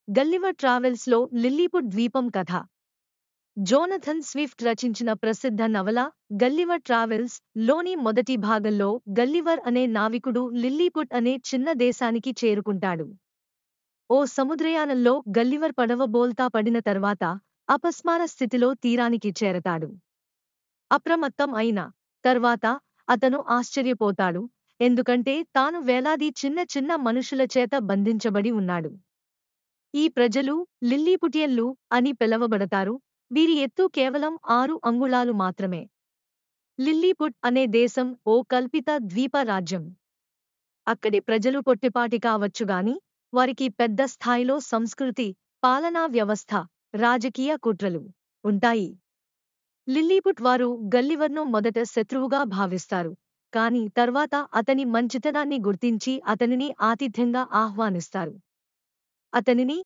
గల్లివర్ ట్రావెల్స్లో Lilliput ద్వీపం కథ. Jonathan Swift రచించిన ప్రసిద్ధ నవల గల్లివర్ ట్రావెల్స్ లోని మొదటి భాగంలో గల్లివర్ అనే నావికుడు లిల్లీపుట్ అనే చిన్న దేశానికి చేరుకుంటాడు. ఓ సముద్రయానంలో గల్లివర్ పడవ బోల్తా పడిన తర్వాత అపస్మార స్థితిలో తీరానికి చేరతాడు. అప్రమత్తం అయిన తర్వాత అతను ఆశ్చర్యపోతాడు, ఎందుకంటే తాను వేలాది చిన్న చిన్న మనుషుల చేత బంధించబడి ఉన్నాడు. ఈ ప్రజలు లిల్లీపుటియన్లు అని పిలవబడతారు. వీరి ఎత్తు కేవలం 6 అంగుళాలు మాత్రమే. లిల్లీపుట్ అనే దేశం ఓ కల్పిత ద్వీప రాజ్యం. అక్కడి ప్రజలు పొట్టిపాటి కావచ్చుగాని వారికి పెద్ద స్థాయిలో సంస్కృతి, పాలనా వ్యవస్థ, రాజకీయ కుట్రలు ఉంటాయి. లిల్లీపుట్ వారు గల్లివర్ను మొదట శత్రువుగా భావిస్తారు, కాని తర్వాత అతని మంచితనాన్ని గుర్తించి అతనిని ఆతిథ్యంగా ఆహ్వానిస్తారు. అతనిని